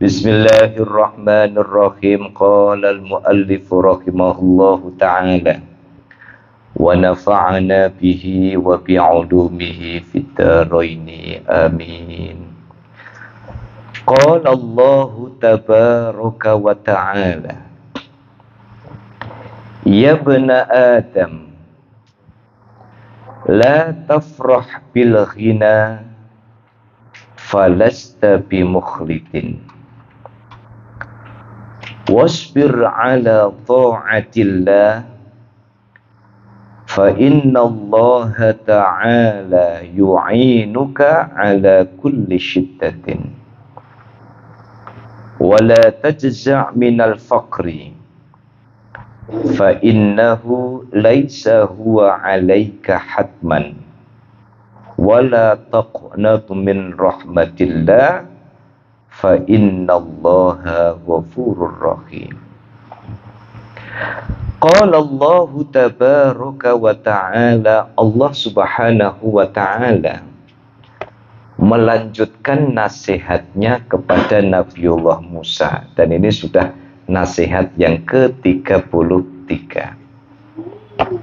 Bismillahirrahmanirrahim. Qala al-muallif rahimahullahu ta'ala wa nafa'ana bihi wa bi'ulumihi fid dharaini amin. Qala Allahu tabaraka wa ta'ala, ya ibna Adam, la tafrah bil ghina falasta bimukhlidin wasbir ala ta'atillah fa inna Allah ta'ala yu'inuka ala kulli shiddatin wa la tajza' minal faqri fa innahu laysa huwa alayka hatman wa la taqnatu min rahmatillah fa innallaha ghafurur rahim. Qala Allah tabaraka wa ta'ala, Allah subhanahu wa ta'ala melanjutkan nasihatnya kepada Nabiullah Musa, dan ini sudah nasihat yang ke-33.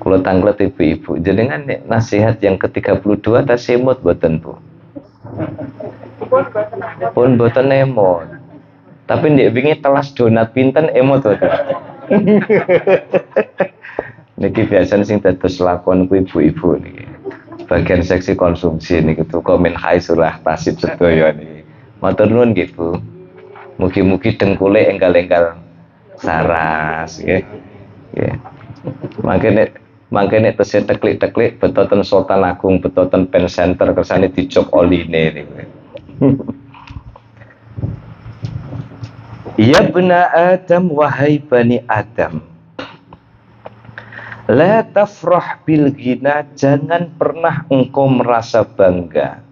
Kalau tanglet ibu-ibu jenengan nasihat yang ke-32 ta semut boten Bu? Pun boten emot. Tapi ndek wingi telas donat pinten emot boten. Niki biasanya sing dados lakon ku ibu-ibu niki. Bagian seksi konsumsi niki tuh komen hai surah tasib sedaya niki. Matur nuwun nggih Bu. Mugi-mugi dengkule enggal-enggal saras nggih. Nggih. Mangkene tesih teklik-teklik betoten Sultan Agung, betoten pen center kersane dijok oline niku. Ya bena Adam, wahai bani Adam, la tafrah bil ghina, jangan pernah engkau merasa bangga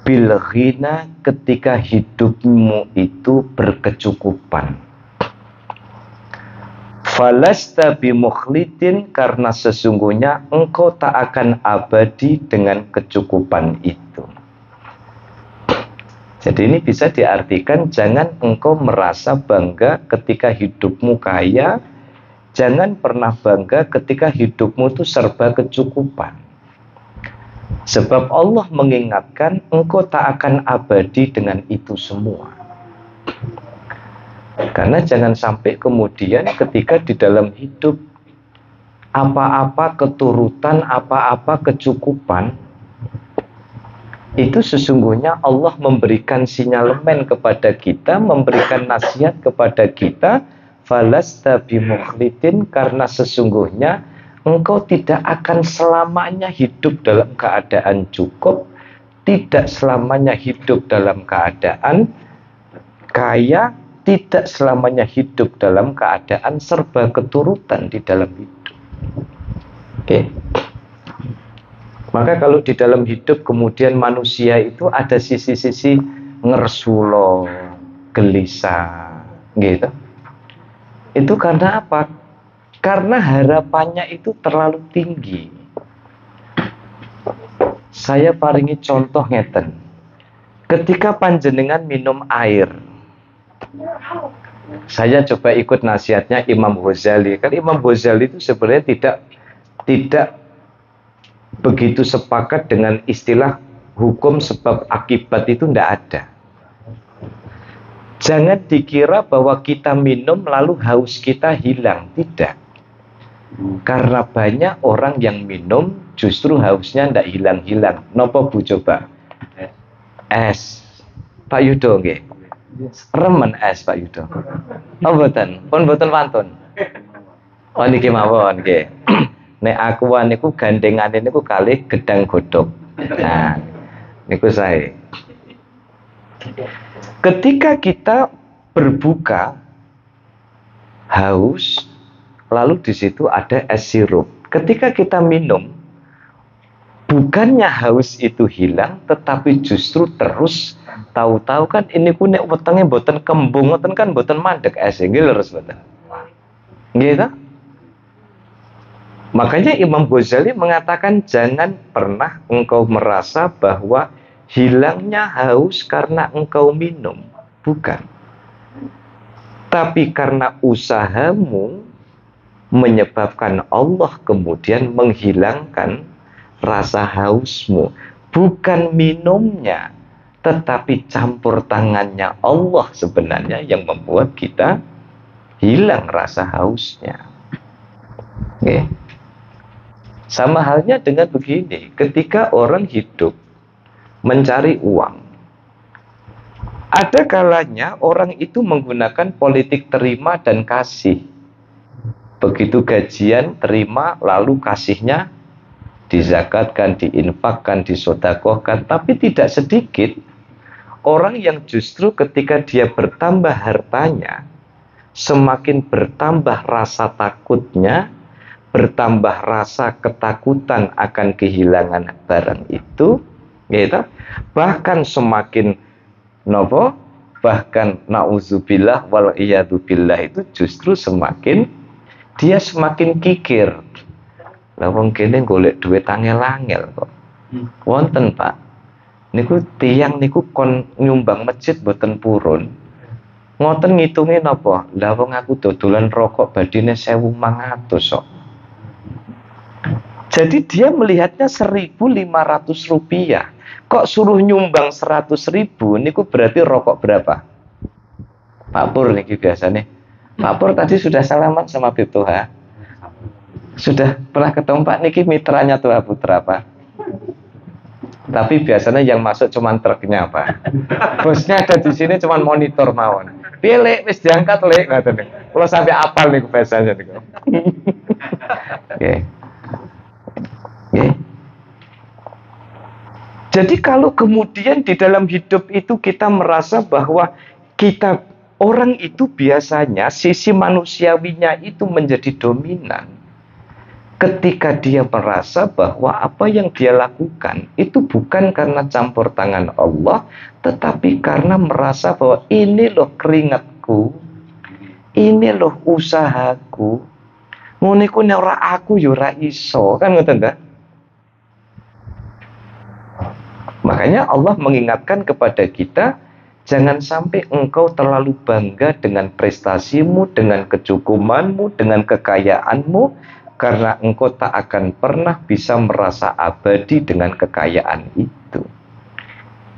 bil ghina ketika hidupmu itu berkecukupan. Falasta bimukhlidin, karena sesungguhnya engkau tak akan abadi dengan kecukupan itu. Jadi ini bisa diartikan jangan engkau merasa bangga ketika hidupmu kaya, jangan pernah bangga ketika hidupmu itu serba kecukupan. Sebab Allah mengingatkan engkau tak akan abadi dengan itu semua. Karena jangan sampai kemudian ketika di dalam hidup apa-apa keturutan, apa-apa kecukupan, itu sesungguhnya Allah memberikan sinyalemen kepada kita, memberikan nasihat kepada kita, falasta bimukhlidin, karena sesungguhnya engkau tidak akan selamanya hidup dalam keadaan cukup, tidak selamanya hidup dalam keadaan kaya, tidak selamanya hidup dalam keadaan serba keturutan di dalam hidup. Oke. Maka kalau di dalam hidup kemudian manusia itu ada sisi-sisi ngersulo, gelisah, gitu. Itu karena apa? Karena harapannya itu terlalu tinggi. Saya paringi contoh ngeten. Ketika panjenengan minum air, saya coba ikut nasihatnya Imam Ghazali. Kan Imam Ghazali itu sebenarnya tidak begitu sepakat dengan istilah hukum sebab akibat itu tidak ada. Jangan dikira bahwa kita minum lalu haus kita hilang. Tidak. Karena banyak orang yang minum justru hausnya tidak hilang-hilang. Napa Bu coba? Es. Pak Yudo nggih. Remen es Pak Yudo. Oh mboten, pun mboten wantun. Oh niki mawon nggih. Nek akuan niku gandengane niku kalih gedang godhog. Nah, niku saya. Ketika kita berbuka haus, lalu di situ ada es sirup. Ketika kita minum, bukannya haus itu hilang, tetapi justru terus. Tahu-tahu kan ini ku nek wetenge mboten kembung ngoten kan mboten mandek es nggih leres mboten. Nggih ta? Makanya Imam Ghazali mengatakan jangan pernah engkau merasa bahwa hilangnya haus karena engkau minum. Bukan. Tapi karena usahamu menyebabkan Allah kemudian menghilangkan rasa hausmu. Bukan minumnya, tetapi campur tangannya Allah sebenarnya yang membuat kita hilang rasa hausnya. Okay. Sama halnya dengan begini, ketika orang hidup mencari uang, ada kalanya orang itu menggunakan politik terima dan kasih. Begitu gajian, terima, lalu kasihnya dizakatkan, diinfakkan, disodakohkan. Tapi tidak sedikit orang yang justru ketika dia bertambah hartanya, semakin bertambah rasa takutnya, bertambah rasa ketakutan akan kehilangan barang itu, gitu. Bahkan semakin nopo, bahkan nauzubillah wal iyadzubillah itu justru semakin dia semakin kikir. Lah wong kene golek duit angel-angel kok. Wonten, Pak. Niku tiyang niku kon nyumbang masjid boten purun. Ngoten ngitunge napa? Lah wong aku dodolan rokok badine 1.500 kok. Jadi dia melihatnya 1.500 rupiah. Kok suruh nyumbang 100.000, niku berarti rokok berapa? Pak Pur niki biasanya. Pak Pur tadi sudah salaman sama Bib Toha. Sudah pernah ketemu Pak niki mitranya Toha Putra Pak. Tapi biasanya yang masuk cuman truknya Pak. Bosnya ada di sini cuman monitor mawon. Pilih wis diangkat lek ngoten. Kalau sampai apal niku biasanya niku. Oke. Jadi kalau kemudian di dalam hidup itu kita merasa bahwa kita orang itu biasanya sisi manusiawinya itu menjadi dominan. Ketika dia merasa bahwa apa yang dia lakukan itu bukan karena campur tangan Allah, tetapi karena merasa bahwa ini loh keringatku, ini loh usahaku, ngono iku nek ora aku ya ora iso, kan ngoten ta? Makanya Allah mengingatkan kepada kita, jangan sampai engkau terlalu bangga dengan prestasimu, dengan kecukupanmu, dengan kekayaanmu, karena engkau tak akan pernah bisa merasa abadi dengan kekayaan itu.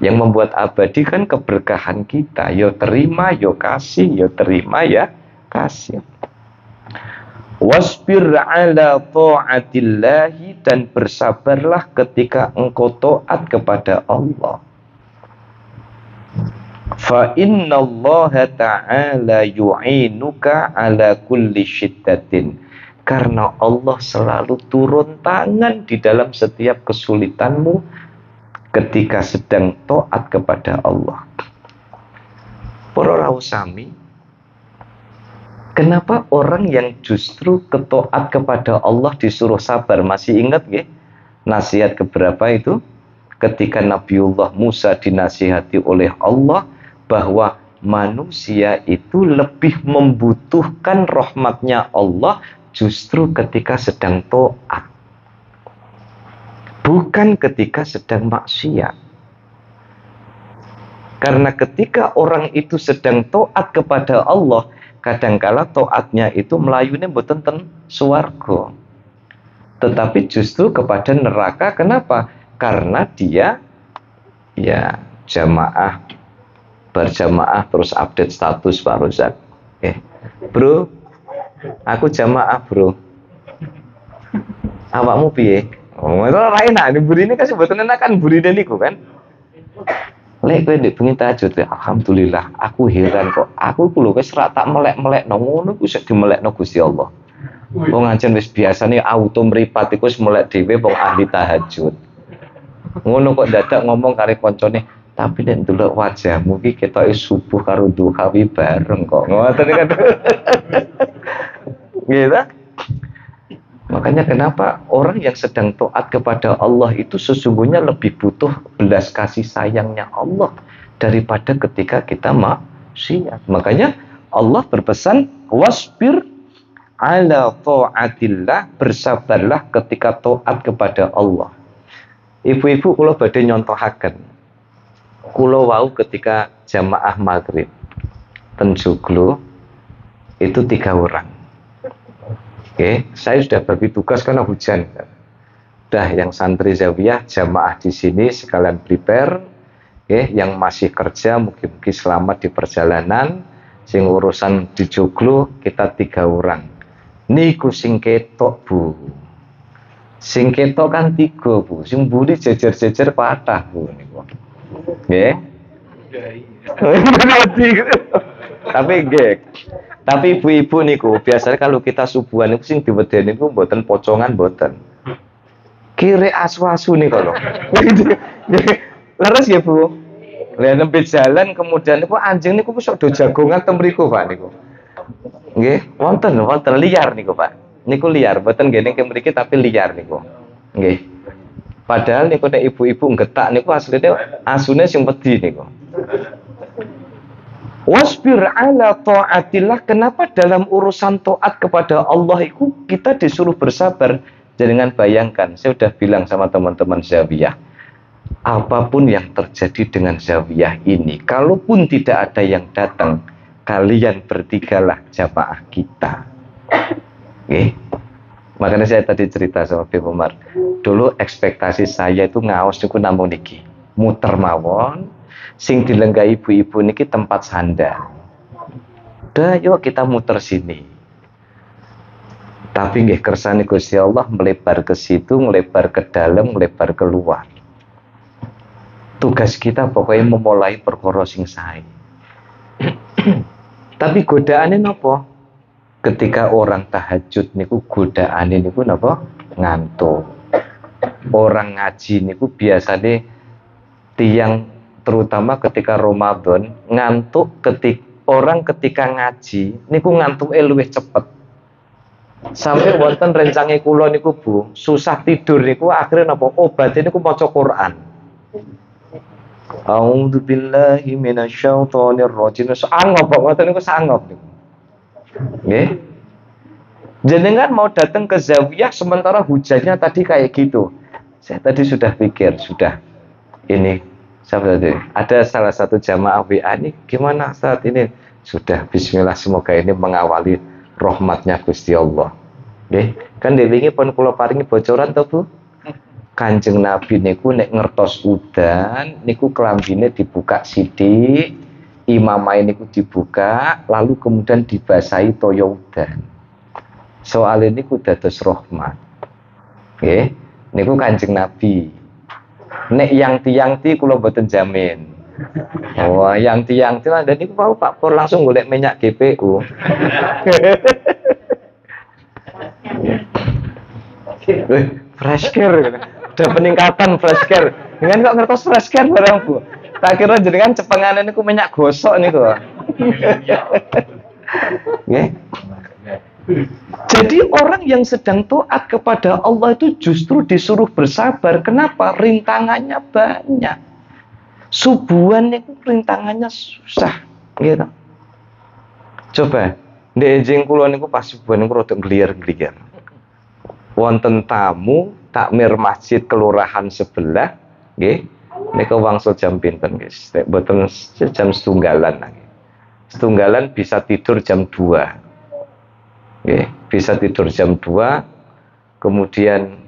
Yang membuat abadi kan keberkahan kita. Yo terima, yo kasih, yo terima ya kasih. Wasbir ala ta'atillahi, dan bersabarlah ketika engkau taat kepada Allah. Fa innallaha ta'ala yu'inuka ala kulli syiddatin, karena Allah selalu turun tangan di dalam setiap kesulitanmu ketika sedang taat kepada Allah. Para rawuh sami, kenapa orang yang justru taat kepada Allah disuruh sabar? Masih ingat nggih nasihat keberapa itu? Ketika Nabiullah Musa dinasihati oleh Allah bahwa manusia itu lebih membutuhkan rahmatnya Allah justru ketika sedang taat, bukan ketika sedang maksiat. Karena ketika orang itu sedang taat kepada Allah, kadangkala taatnya itu melayune mboten ten swarga, tetapi justru kepada neraka. Kenapa? Karena dia ya jamaah, berjamaah terus update status Pak Rozak. Bro, aku jamaah bro. Awakmu piye? Oh, itu ora enak. Burine kasih mboten enakan burine niku kan. Lek kowe ndek bengi tahajud, alhamdulillah, aku heran kok. Aku ku lho wis ra tak melek-melekno ngono ku sik dimelekno Gusti Allah. Wong ancen wis biasane auto mripat iku wis melek dhewe wong ahli tahajud. Ngono kok dadak ngomong karo koncone, tapi nek ndelok wajahmu iki ketoke subuh karo duha bareng kok. Ngoten kan. Gitu. Makanya kenapa orang yang sedang taat kepada Allah itu sesungguhnya lebih butuh belas kasih sayangnya Allah daripada ketika kita maksiat. Makanya Allah berpesan, wasbir ala ta'atillah, bersabarlah ketika taat kepada Allah. Ibu-ibu kula badhe nyontohaken. Kulo wau ketika jamaah maghrib ten Joglo itu 3 orang. Oke, saya sudah bagi tugas karena hujan. Dah yang santri zawiyah jamaah di sini sekalian prepare. Oke, yang masih kerja mungkin selamat di perjalanan. Sing urusan di Joglo kita 3 orang. Niku sing ketok Bu. Sing ketok kan 3 Bu. Sing buri jejer-jejer patah Bu niku. Nggih. Tapi nggih. Tapi ibu-ibu niku biasanya kalau kita subuhan niku sing diwedeni niku mboten pocongan mboten. Kire asu-asu nih kalau. Leres ya Bu. Lihat nembe jalan kemudian niku anjing niku sok do jagongan teng mriku Pak niku. Nggih, wonten liar niku Pak. Niku liar, mboten nggih ning mriki tapi liar niku. Nggih. Padahal niku nek ibu-ibu nggetak niku asline asune sing wedi niku. Wasbir ala taatillah. Kenapa dalam urusan taat kepada Allah itu kita disuruh bersabar? Jangan bayangkan, saya sudah bilang sama teman-teman zawiyah, apapun yang terjadi dengan zawiyah ini, kalaupun tidak ada yang datang, kalian bertigalah jamaah kita. Oke. Makanya saya tadi cerita sama Bib Umar, dulu ekspektasi saya itu ngaos niku namung niki, muter mawon, sing dilenggahi ibu-ibu niki tempat sandal. Dah yuk kita muter sini. Tapi nggih kersane Gusti Allah melebar ke situ, melebar ke dalam, melebar keluar. Tugas kita pokoknya memulai perkara sing sae. Tapi godaane napa? Ketika orang tahajud niku godaane niku napa? Ngantuk. Orang ngaji niku biasanya tiang terutama ketika Ramadan ngantuk ketika ngaji niku ngantuke luwih cepet. Sampai wonten rencange kula niku Bu, susah tidur niku akhirnya napa obate niku maca Quran. A'udzubillahi minasyaitonir rajim. Sangop ngoten niku sangop niku. Nggih. Jenengan mau datang ke zawiyah sementara hujannya tadi kayak gitu. Saya tadi sudah pikir, sudah ini siapa tadi? Ada salah satu jamaah WA ini gimana saat ini? Sudah bismillah semoga ini mengawali rahmatnya Gusti Allah. Nggih, kan delingi pun kula paringi bocoran to Bu. Kanjeng Nabi niku nek ngertos udan niku kelambine dibuka sithik, imamai niku dibuka, lalu kemudian dibasahi toya udan. Soal ini ku dados rahmat. Nggih, niku Kanjeng Nabi. Nek yang tiang ti kula mboten jamin. Oh, yang tiang lah dan niku mau Pak Pur langsung golek minyak GPU. Fresh care. Ada peningkatan fresh care. Dengan kok ngertos fresh care barang Bu. Tak kira jenengan cepengane niku minyak gosok niku. Nggih. Jadi orang yang sedang taat kepada Allah itu justru disuruh bersabar. Kenapa? Rintangannya banyak. Subuhan itu rintangannya susah, gitu. Coba, ndek jeng kula niku pas subuhan niku rada gliyer-gliyer. Wonten tamu takmir masjid kelurahan sebelah, nggih. Niku wangsul jam pinten, guys? Nek boten jam setunggalan nggih. Setunggalan bisa tidur jam 2. Nggih, bisa tidur jam 2. Kemudian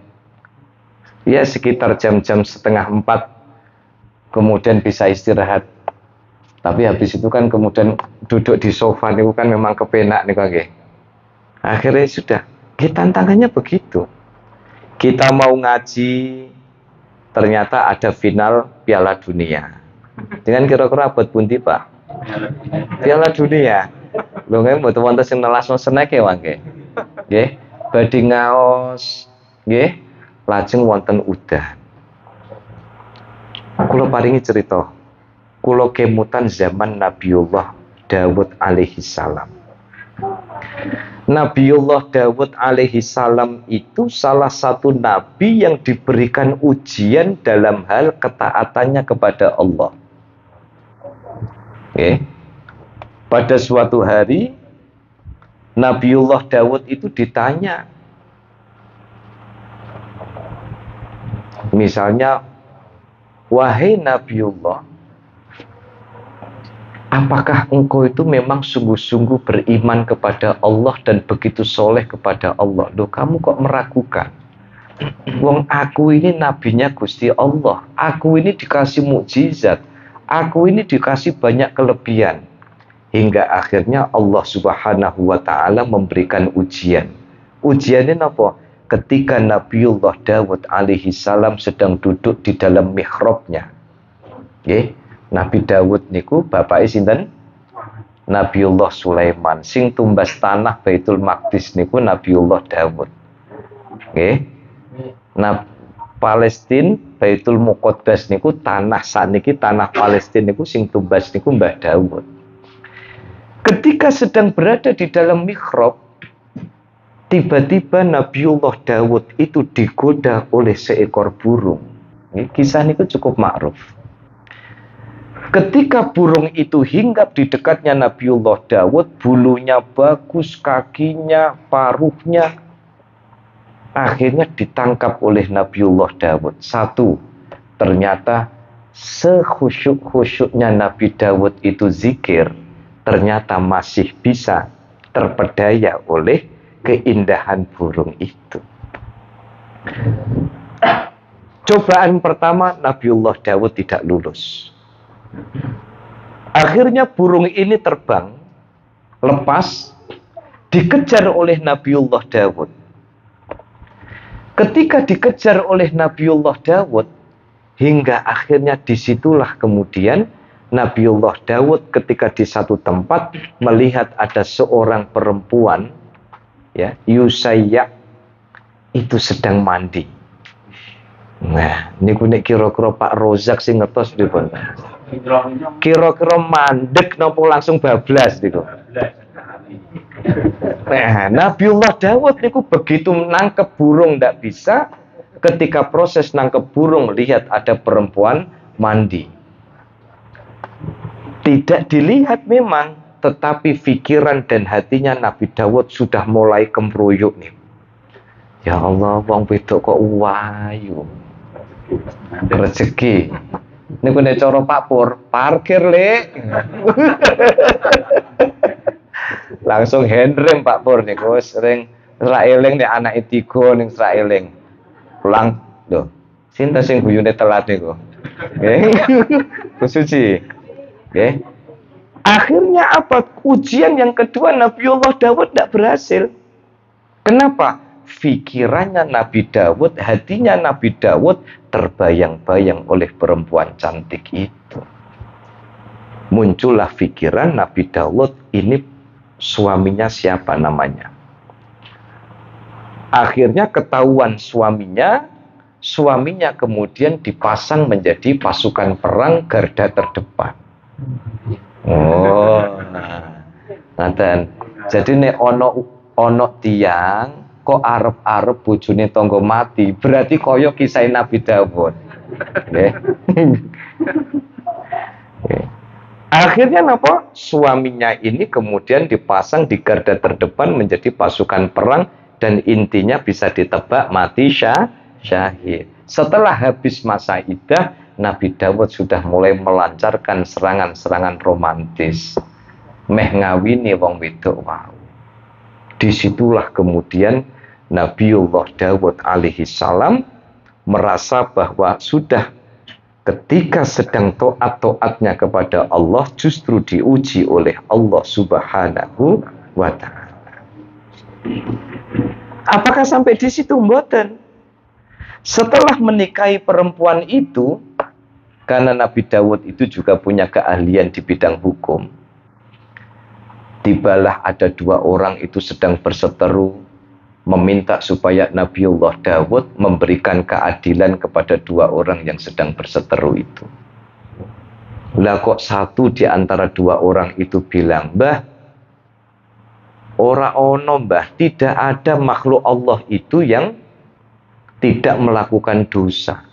ya sekitar jam-jam setengah 4 kemudian bisa istirahat. Tapi habis itu kan kemudian duduk di sofa niku kan memang kepenak niku nggih. Akhirnya sudah, tantangannya begitu. Kita mau ngaji, ternyata ada final Piala Dunia. Dengan kira-kira abad pundi, Pak? Piala Dunia. Lho nggih mboten wonten sing nelasno seneke wae. Nggih, badhe ngaos, nggih, lajeng wonten udan. Kula paringi cerita. Kula kemutan zaman Nabiullah Dawud alaihi salam. Nabiullah Dawud alaihi salam itu salah satu nabi yang diberikan ujian dalam hal ketaatannya kepada Allah. Okay. Pada suatu hari Nabiullah Dawud itu ditanya, misalnya, wahai Nabiullah, apakah engkau itu memang sungguh-sungguh beriman kepada Allah dan begitu soleh kepada Allah? Loh, kamu kok meragukan? Wong aku ini nabinya Gusti Allah, aku ini dikasih mukjizat, aku ini dikasih banyak kelebihan. Hingga akhirnya Allah Subhanahu wa Ta'ala memberikan ujian. Ujiannya apa? Ketika Nabiullah Dawud alaihi salam sedang duduk di dalam mihrabnya. Nggih, Nabi Dawud niku bapake sinten? Nabiullah Sulaiman. Sing tumbas tanah Baitul Maqdis niku Nabiullah Dawud. Nggih. Nah, Palestina Baitul Muqaddas niku tanah saniki tanah Palestina niku sing tumbas niku Mbah Dawud. Ketika sedang berada di dalam mihrab, tiba-tiba Nabiullah Dawud itu digoda oleh seekor burung. Ini kisah ini cukup ma'ruf. Ketika burung itu hinggap di dekatnya Nabiullah Dawud, bulunya bagus, kakinya, paruhnya, akhirnya ditangkap oleh Nabiullah Dawud. Satu, ternyata sekhusyuk-khusyuknya Nabi Dawud itu zikir, ternyata masih bisa terpedaya oleh keindahan burung itu. Cobaan pertama, Nabiullah Dawud tidak lulus. Akhirnya burung ini terbang, lepas, dikejar oleh Nabiullah Dawud. Ketika dikejar oleh Nabiullah Dawud, hingga akhirnya disitulah kemudian Nabiullah Dawud ketika di satu tempat melihat ada seorang perempuan, ya, Yusayya, itu sedang mandi. Nah, niku nek kira-kira Pak Rozak sing ngertos pripun? Kira-kira mandek nopo langsung bablas niku. Nah, Nabiullah Dawud niku begitu nangkep burung ndak bisa, ketika proses nangkep burung lihat ada perempuan mandi. Tidak dilihat memang, tetapi pikiran dan hatinya Nabi Dawud sudah mulai kemruyuk nih. Ya Allah, wong wedok kok wayu. Rezeki. Niku nek cara Pak Pur, parkir, Lek. Langsung handrem Pak Pur niku sering ra eling nek anake tiga ning ra eling. Pulang, lho. Sinten sing guyune telat niku? Nggih. Kusuci. Okay. Akhirnya apa? Ujian yang kedua Nabiullah Dawud tidak berhasil. Kenapa? Pikirannya Nabi Dawud, hatinya Nabi Dawud terbayang-bayang oleh perempuan cantik itu. Muncullah pikiran Nabi Dawud, ini suaminya siapa namanya. Akhirnya ketahuan suaminya kemudian dipasang menjadi pasukan perang garda terdepan. Oh, nanten. Jadi nek ono tiang kok arep-arep bojone tangga mati, berarti kaya kisah Nabi Dawud. Nggih. Akhirnya napa? Suaminya ini kemudian dipasang di garda terdepan menjadi pasukan perang dan intinya bisa ditebak mati syahid. Setelah habis masa iddah, Nabi Dawud sudah mulai melancarkan serangan-serangan romantis. Meh ngawini wong wedok wau. Disitulah kemudian Nabiullah Dawud alaihi salam merasa bahwa sudah ketika sedang taat-taatnya kepada Allah justru diuji oleh Allah Subhanahu wa Ta'ala. Apakah sampai di situ? Mboten. Setelah menikahi perempuan itu, karena Nabi Dawud itu juga punya keahlian di bidang hukum, tibalah ada dua orang itu sedang berseteru meminta supaya Nabiullah Dawud memberikan keadilan kepada dua orang yang sedang berseteru itu. Lah kok satu di antara dua orang itu bilang, "Mbah, ora ono mbah, tidak ada makhluk Allah itu yang tidak melakukan dosa.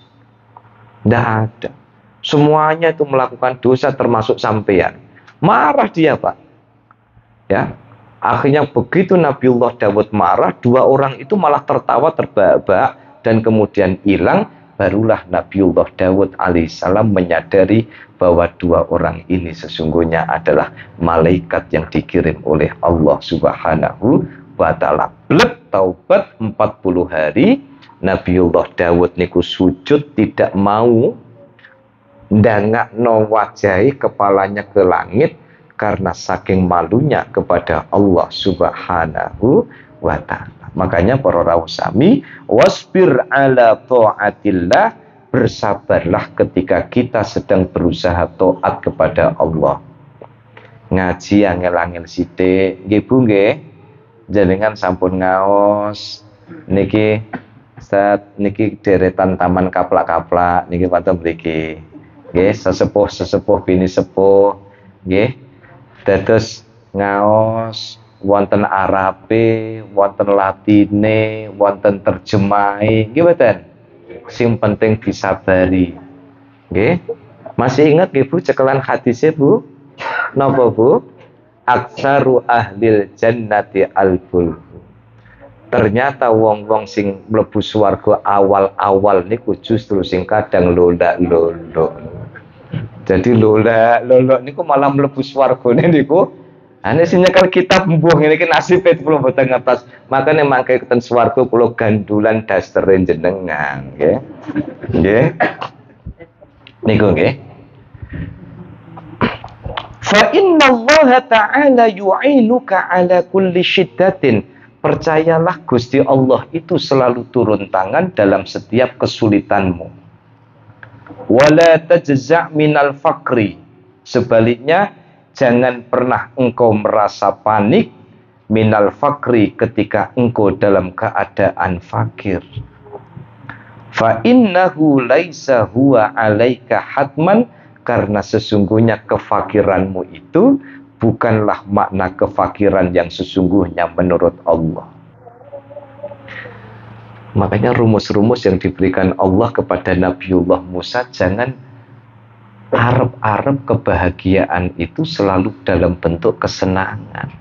Tidak ada. Semuanya itu melakukan dosa termasuk sampean." Marah dia, Pak. Ya. Akhirnya begitu Nabiullah Dawud marah, dua orang itu malah tertawa terbahak-bahak dan kemudian hilang. barulah Nabiullah Daud alaihissalam menyadari bahwa dua orang ini sesungguhnya adalah malaikat yang dikirim oleh Allah Subhanahu wa ta'ala. Blek taubat 40 hari, Nabiullah Daud niku sujud tidak mau ndangakno wajahi kepalanya ke langit karena saking malunya kepada Allah Subhanahu wa ta'ala. Makanya para rawuh sami, wasbir ala taatillah, bersabarlah ketika kita sedang berusaha taat kepada Allah. Ngaji angel-angel sithik, nggih Bu nggih. Jenengan sampun ngaos niki saat niki deretan taman kaplak-kaplak niki wonten mriki. Nggih, sesepuh-sesepuh bini sepuh nggih. Dados ngaos wonten Arabe, wonten Latine, wonten terjemahe, nggih mboten? Sing penting disabari. Nggih. Masih ingat nggih Bu cekelan hadisnya Bu? Napa Bu? Aksaru ahlil jannati albul. Ternyata wong-wong sing mlebu swarga awal-awal niku justru sing kadang lola-lolo. Jadi lola-lolo niku malah mlebu swargane niku ane sing nyekel kitab mbuh ngene iki nasibe kula boten ngertos. Makane mangke keten swarga kula gandulan dastere jenengan, nggih. Nggih. Niku nggih. Fa inna Allah ta'ala yu'inuka ala kulli syiddatin. Percayalah Gusti Allah itu selalu turun tangan dalam setiap kesulitanmu. Wala tajza' minal faqri. Sebaliknya, jangan pernah engkau merasa panik minal faqri ketika engkau dalam keadaan fakir. Fa innahu laisa huwa 'alaika hatman, karena sesungguhnya kefakiranmu itu bukanlah makna kefakiran yang sesungguhnya menurut Allah. Makanya rumus-rumus yang diberikan Allah kepada Nabiullah Musa, jangan harap-harap kebahagiaan itu selalu dalam bentuk kesenangan.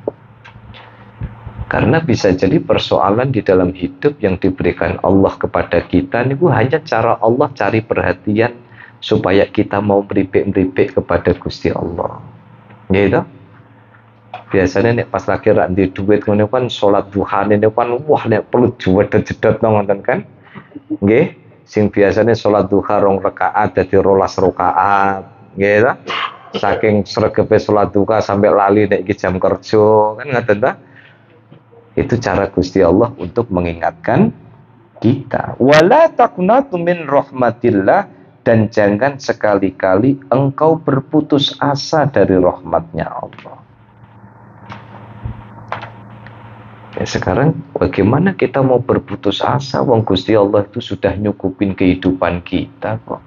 Karena bisa jadi persoalan di dalam hidup yang diberikan Allah kepada kita ini hanya cara Allah cari perhatian supaya kita mau meribik-meribik kepada Gusti Allah. Gitu. Biasanya nek pas lagi rak di duit ngono kan salat duha niku kan wah nek perlu jedot-jedot nonton kan. Nggih, sing biasanya salat duha 2 rakaat dadi 12 rakaat, nggih ta? Saking sregepe salat duha sampai lali nek iki jam kerja, kan ngoten ta? Itu cara Gusti Allah untuk mengingatkan kita. Wala taqnatu min rahmatillah, dan jangan sekali-kali engkau berputus asa dari rahmatnya Allah. Ya, sekarang bagaimana kita mau berputus asa wong Gusti Allah itu sudah nyukupin kehidupan kita kok.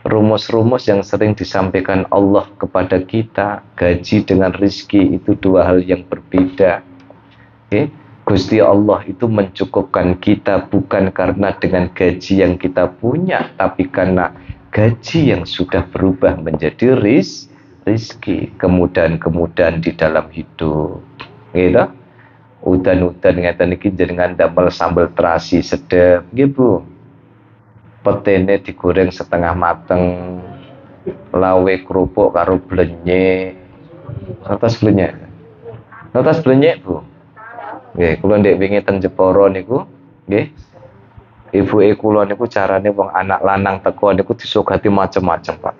Rumus-rumus yang sering disampaikan Allah kepada kita, gaji dengan rizki itu dua hal yang berbeda. Gusti Allah itu mencukupkan kita bukan karena dengan gaji yang kita punya, tapi karena gaji yang sudah berubah menjadi rizki, kemudahan-kemudahan di dalam hidup. Gitu. Udan-udan ngeten iki jenengan damel sambal terasi sedep, nggih Bu. Petene digoreng setengah mateng, lawe kerupuk karo blenyek. Atas blenyek. Atas blenyek, Bu. Nggih, kula ndek wingi teng Jepara niku, nggih. Ibuke kula niku carane wong anak lanang teko niku disogati macem-macem, Pak.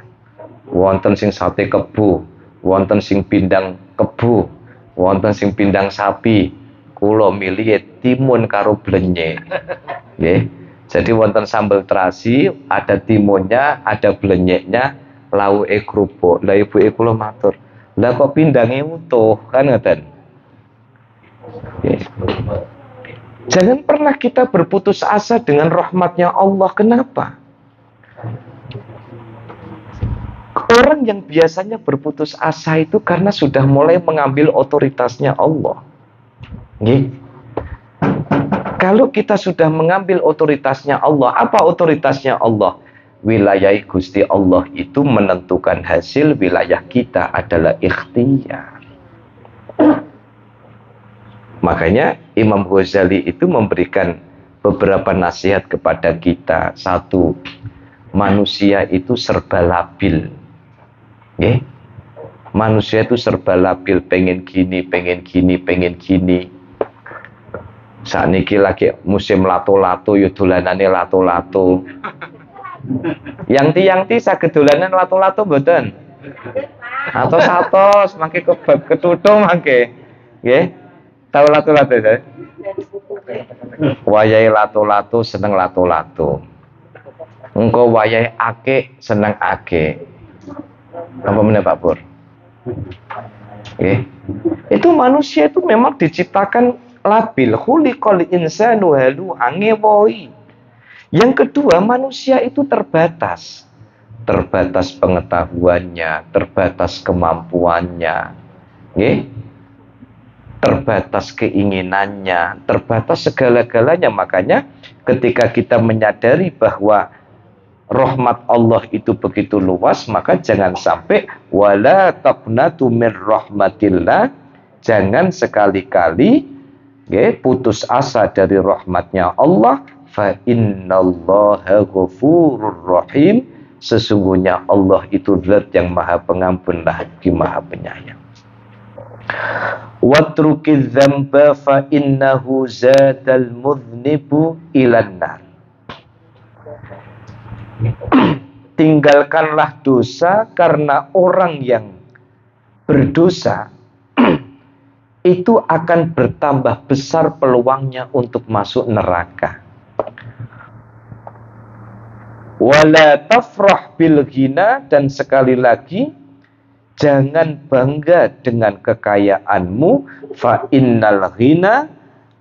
Wonten sing sate kebu, wonten sing pindang kebu, wonten sing pindang sapi. Kula milih timun karo blenyek. Nggih. Jadi wonten sambal terasi, ada timunnya, ada blenyeknya, lauke kerupuk. Lah ibuke kula matur, "Lah kok pindange utuh?" Kan ngoten. Jangan pernah kita berputus asa dengan rahmatnya Allah. Kenapa? Orang yang biasanya berputus asa itu karena sudah mulai mengambil otoritasnya Allah. Kalau kita sudah mengambil otoritasnya Allah, apa otoritasnya Allah? Wilayah Gusti Allah itu menentukan hasil, wilayah kita adalah ikhtiar. Makanya Imam Ghazali itu memberikan beberapa nasihat kepada kita. Satu, manusia itu serba labil. Nggih. Manusia itu serba labil, pengen gini, pengen gini, pengen gini. Saat niki lagi musim lato-lato, ya dolanane lato-lato. Yang ti saged dolanan lato-lato mboten? Atau satos mangke ketutung mangke. Nggih. Tahu lato-lato ya? Wayahe lato-lato seneng lato-lato. Engko wayahe ake seneng ake. Apa meneh Pak Pur? Itu manusia itu memang diciptakan labil. Khuliqal insanu halu'an ngewoi. Yang kedua, manusia itu terbatas. Terbatas pengetahuannya, terbatas kemampuannya. Terbatas keinginannya, terbatas segala-galanya. Makanya ketika kita menyadari bahwa rahmat Allah itu begitu luas, maka jangan sampai wala taqnatu mir rahmatillah, jangan sekali-kali putus asa dari rahmatnya Allah. Fa innallaha ghafurur rahim, sesungguhnya Allah itu zat yang maha pengampun lagi maha penyayang. Watrukiz dzamba fa innahu zadal mudhnibu ilan nar. Tinggalkanlah dosa, karena orang yang berdosa itu akan bertambah besar peluangnya untuk masuk neraka. Wala tafrah bil ghina, dan sekali lagi jangan bangga dengan kekayaanmu. Fa innal ghina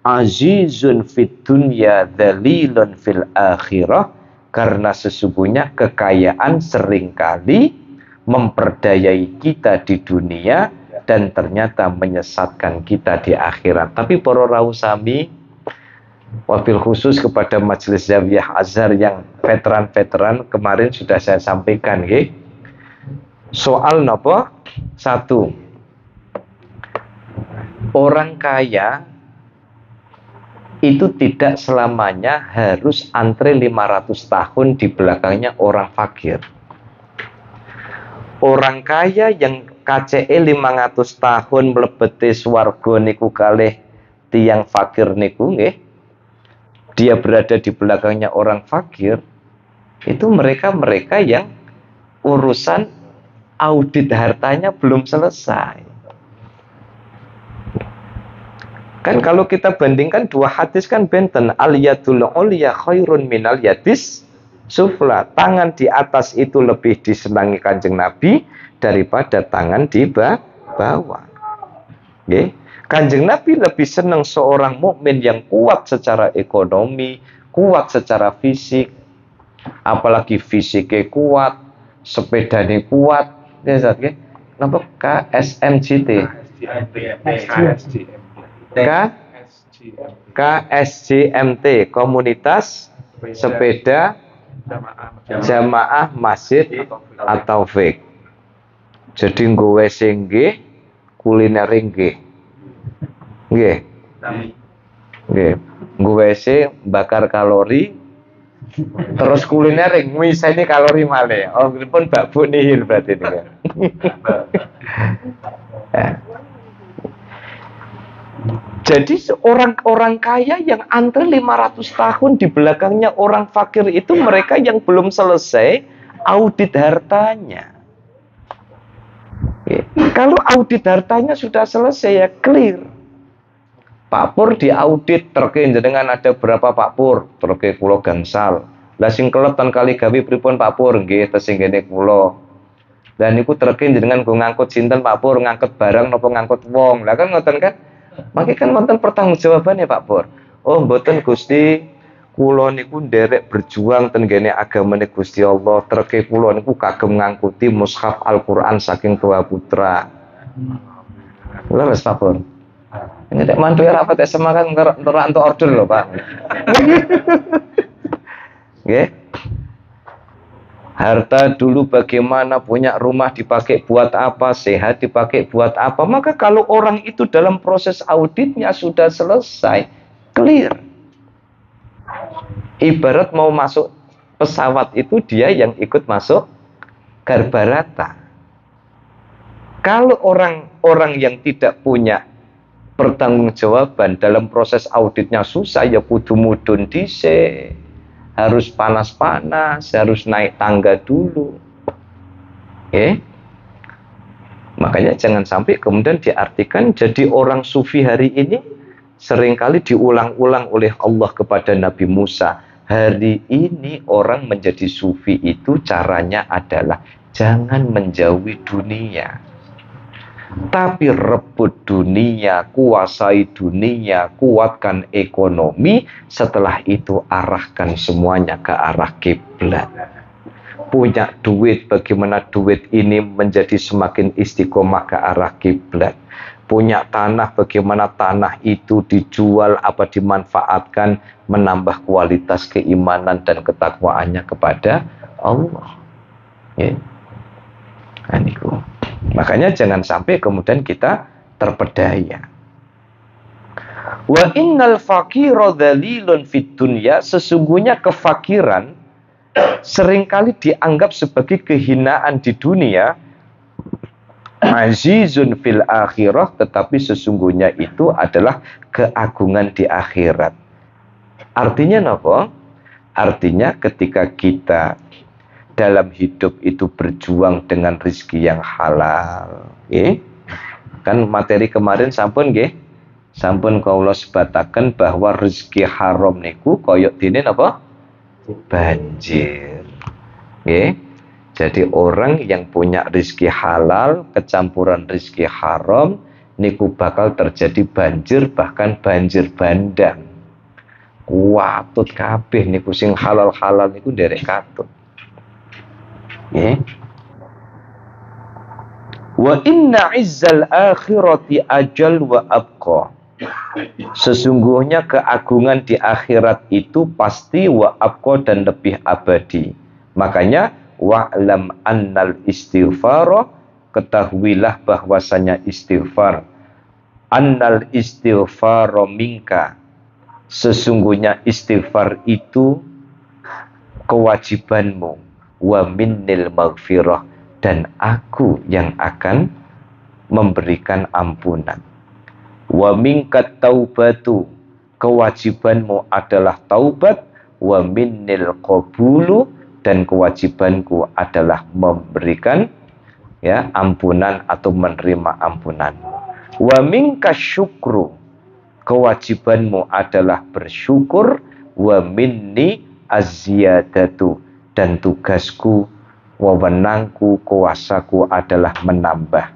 azizun fid dunya dzalilun fil akhirah, karena sesungguhnya kekayaan seringkali memperdayai kita di dunia dan ternyata menyesatkan kita di akhirat. Tapi para rawuh sami, wabil khusus kepada Majelis Zawiyah Azhar yang veteran-veteran, kemarin sudah saya sampaikan, soal napa? Satu, orang kaya itu tidak selamanya harus antre 500 tahun di belakangnya orang fakir. Orang kaya yang KCE 500 tahun mlebete swarga niku kalih tiyang fakir niku nggih, dia berada di belakangnya orang fakir, itu mereka yang urusan audit hartanya belum selesai. Kan kalau kita bandingkan dua hadis kan benten, al yadul ulya khairun minal yadis sufla. Tangan di atas itu lebih disenangi Kanjeng Nabi daripada tangan di bawah. Okay. Kanjeng Nabi lebih senang seorang mukmin yang kuat secara ekonomi, kuat secara fisik, apalagi fisiknya kuat, sepedanya kuat. Kenapa KSMGT? KSJMT, Komunitas Sepeda Jamaah Masjid At-Taufik. Jadi nggowe sing nggih, kuliner nggih. Nggih. Nggih. Nggowe sing bakar kalori, terus kuliner ngwiseni kalori malih. Oh, pun bakbu nihil berarti ini. Jadi orang-orang kaya yang antri 500 tahun di belakangnya orang fakir itu mereka yang belum selesai audit hartanya. Kalau audit hartanya sudah selesai ya clear. Pak Pur diaudit terkait dengan ada berapa Pak Pur, terkait kula gangsal. Lah sing keleton kali gawe pripun Pak Pur nggih tesing kene kula. Lah niku terkait dengan go ngangkut sinten Pak Pur, ngangkut barang napa ngangkut wong. Lah kan ngoten kan? Maka kan wonten pertanggungjawabannya Pak Pur. Oh mboten Gusti, kula niku nderek berjuang ten gene agamane Gusti Allah. Terke kula niku kagem ngangkuti mushaf Al-Qur'an saking tua putra. Leres Pak Pur. Ini nek mantu ya rapat SMA kan entuk order lho Pak. Nggih. Harta dulu bagaimana, punya rumah dipakai buat apa, sehat dipakai buat apa. Maka kalau orang itu dalam proses auditnya sudah selesai, clear. Ibarat mau masuk pesawat itu dia yang ikut masuk garbarata. Kalau orang-orang yang tidak punya pertanggungjawaban dalam proses auditnya susah, ya kudu mudun dhisik, harus panas-panas, harus naik tangga dulu. Makanya jangan sampai kemudian diartikan jadi orang sufi hari ini seringkali diulang-ulang oleh Allah kepada Nabi Musa. Hari ini orang menjadi sufi itu caranya adalah jangan menjauhi dunia, tapi rebut dunia, kuasai dunia, kuatkan ekonomi. Setelah itu arahkan semuanya ke arah kiblat. Punya duit, bagaimana duit ini menjadi semakin istiqomah ke arah kiblat. Punya tanah, bagaimana tanah itu dijual apa dimanfaatkan menambah kualitas keimanan dan ketakwaannya kepada Allah. Makanya jangan sampai kemudian kita terpedaya. Wa innal faqira dzalilun fid dunya, sesungguhnya kefakiran seringkali dianggap sebagai kehinaan di dunia. Azizun fil akhirah, tetapi sesungguhnya itu adalah keagungan di akhirat. Artinya apa? Artinya ketika kita dalam hidup itu berjuang dengan rezeki yang halal, kan materi kemarin sampun nggih, sampun kula sebataken bahwa rezeki haram niku koyok dene apa? Banjir. Jadi orang yang punya rezeki halal kecampuran rezeki haram niku bakal terjadi banjir, bahkan banjir bandang. Kuatut kabeh niku sing halal-halal niku nderek katut. Wa inna izzal akhirati ajal wa abqa. Sesungguhnya keagungan di akhirat itu pasti wa abqa dan lebih abadi. Makanya wa'lam annal istighfara, ketahuilah bahwasanya istighfar, annal istighfara minka, sesungguhnya istighfar itu kewajibanmu, wa minnil maghfirah, dan aku yang akan memberikan ampunan. Wa minkat taubatu, kewajibanmu adalah taubat, wa minnil qabulu, dan kewajibanku adalah memberikan ampunan atau menerima ampunan. Wa minka syukru, kewajibanmu adalah bersyukur, wa minni azziyadatu, dan tugasku, wewenangku, kuasaku adalah menambah.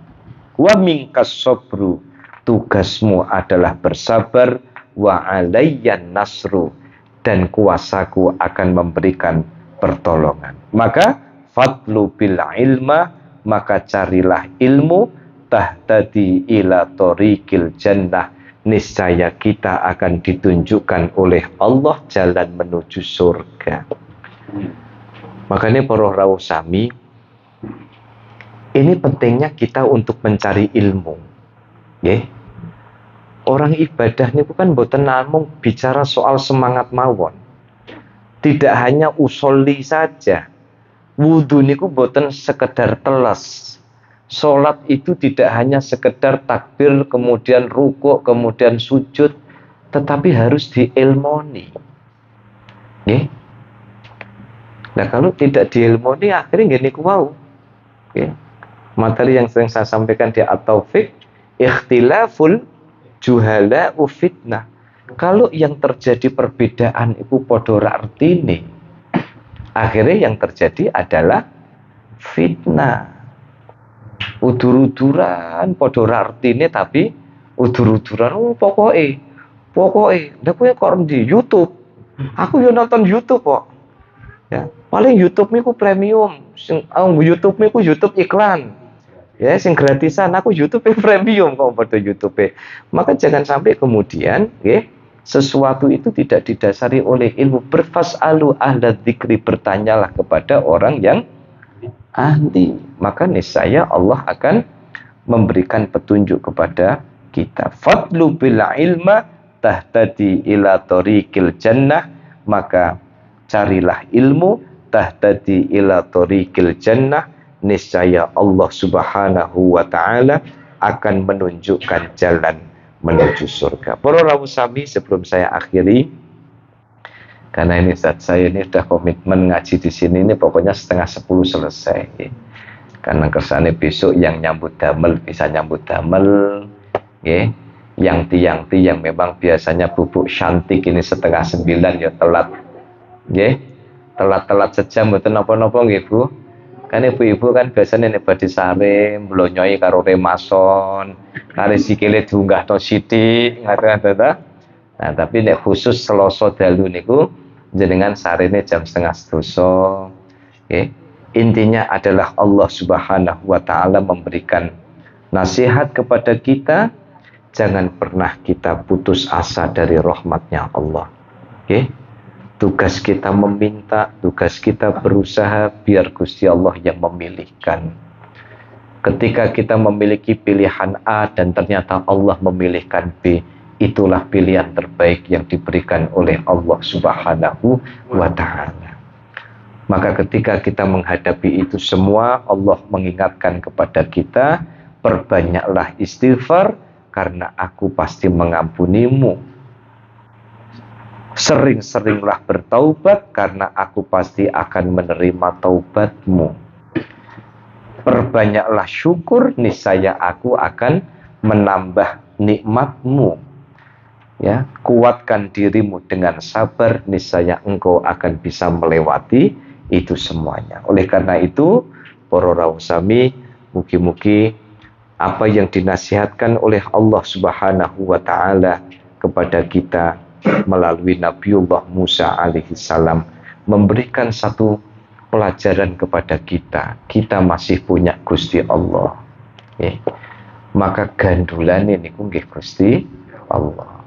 Wa minka sabru, tugasmu adalah bersabar, wa alayyan nasru, dan kuasaku akan memberikan pertolongan. Maka fadlu bil ilma, maka carilah ilmu, tahtadi ila thoriqil jannah, niscaya kita akan ditunjukkan oleh Allah jalan menuju surga. Makanya para rawuh sami, ini pentingnya kita untuk mencari ilmu. Orang ibadah ini bukan boten namung bicara soal semangat mawon. Tidak hanya usolli saja. Wudu niku boten sekedar teles. Salat itu tidak hanya sekedar takbir, kemudian rukuk, kemudian sujud, tetapi harus diilmoni. Nah, kalau tidak diilmoni akhirnya gini kuwau. Materi yang sering saya sampaikan di At-Taufiq, ikhtilaful juhala'u fitnah. Kalau yang terjadi perbedaan itu podo artine, akhirnya yang terjadi adalah fitnah. Udur-uduran podo artine, tapi udur-uduran pokoknya ndak punya kok di YouTube. Aku yo nonton YouTube kok. Ya, paling YouTube niku premium, sing YouTube niku YouTube iklan. Ya, sing gratisan, aku YouTube premium kok pada YouTube. Maka jangan sampai kemudian sesuatu itu tidak didasari oleh ilmu. Berfasalu ahla dzikri, bertanyalah kepada orang yang ahli. Maka niscaya Allah akan memberikan petunjuk kepada kita. Fadlu bil ilma tahtadi ila thoriqil jannah, maka Carilah ilmu, tahtadi ila thoriqil jannah, niscaya Allah Subhanahu wa taala akan menunjukkan jalan menuju surga. Para rawuh sami, sebelum saya akhiri, karena ini saya ini sudah komitmen ngaji di sini ini pokoknya 9:30 selesai. Karena kersane besok yang nyambut damel bisa nyambut damel, ya. Yang tiang-tiang memang biasanya bubuk syantik ini 8:30 ya telat, ya. Telat-telat sejam mboten napa-napa nggih Bu. Kan ibu-ibu kan biasanya nek badhe sare mblonyoi karo remason, kare sikile diunggahno sithik ngaten ta. Nah, tapi nek khusus Selasa dalu niku jenengan sarene jam 11:30. Nggih. Intinya adalah Allah Subhanahu wa taala memberikan nasihat kepada kita, jangan pernah kita putus asa dari rahmatnya Allah. Oke? Tugas kita meminta, tugas kita berusaha biar Gusti Allah yang memilihkan. Ketika kita memiliki pilihan A dan ternyata Allah memilihkan B, itulah pilihan terbaik yang diberikan oleh Allah Subhanahu wa taala. Maka ketika kita menghadapi itu semua, Allah mengingatkan kepada kita, perbanyaklah istighfar karena aku pasti mengampunimu. Sering-seringlah bertaubat karena aku pasti akan menerima taubatmu. Perbanyaklah syukur, niscaya aku akan menambah nikmatmu. Ya, kuatkan dirimu dengan sabar, niscaya engkau akan bisa melewati itu semuanya. Oleh karena itu, para rawuh sami, mugi-mugi apa yang dinasihatkan oleh Allah Subhanahu wa taala kepada kita melalui Nabiullah Musa alaihi salam memberikan satu pelajaran kepada kita. Kita masih punya Gusti Allah. Maka gandulane niku nggih Gusti Allah.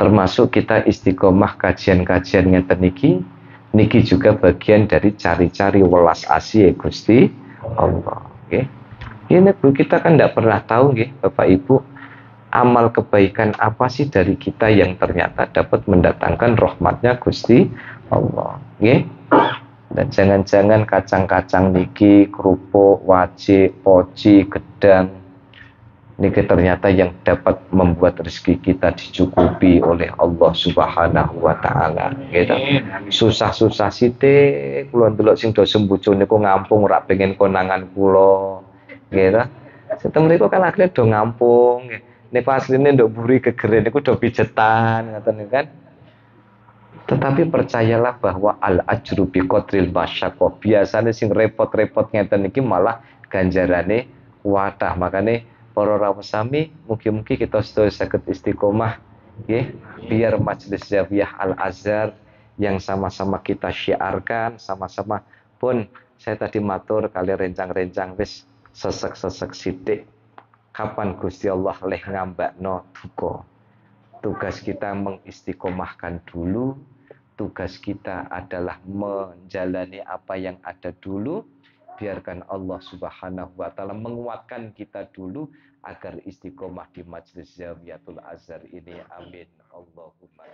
Termasuk kita istiqomah kajian-kajian ngeten niki juga bagian dari cari-cari welas asih Gusti Allah. Ini Bu, kita kan tidak pernah tahu Bapak Ibu, amal kebaikan apa sih dari kita yang ternyata dapat mendatangkan rahmatnya Gusti Allah. Dan jangan-jangan kacang-kacang niki, kerupuk, wajik, poci, gedang niki ternyata yang dapat membuat rezeki kita dicukupi oleh Allah Subhanahu wa taala. Susah-susah sithik kula ndelok sing do sembujo niku ngampung ora pengen konangan kula. Nggih ta. Setem mriku kan akhirnya do ngampung. Niku asline nduk buri gegere niku do pijetan ngoten kan. Tetapi percayalah bahwa al ajru bi qadril masyaqqah. Biasane sing repot-repot ngeten iki malah ganjarane wadah. Makane para rawuh sami, mugi-mugi kita sedaya saged istiqomah nggih, biar Majelis Zawiyah Al Azhar yang sama-sama kita syiarkan, sama-sama pun saya tadi matur kali rencang-rencang wis sesek-sesek sithik. Kapan Gusti Allah leh ngambakno duka. Tugas kita mengistiqomahkan dulu, tugas kita adalah menjalani apa yang ada dulu. Biarkan Allah Subhanahu wa taala menguatkan kita dulu agar istiqomah di Majelis Zawiyatul Azhar ini. Amin. Allahumma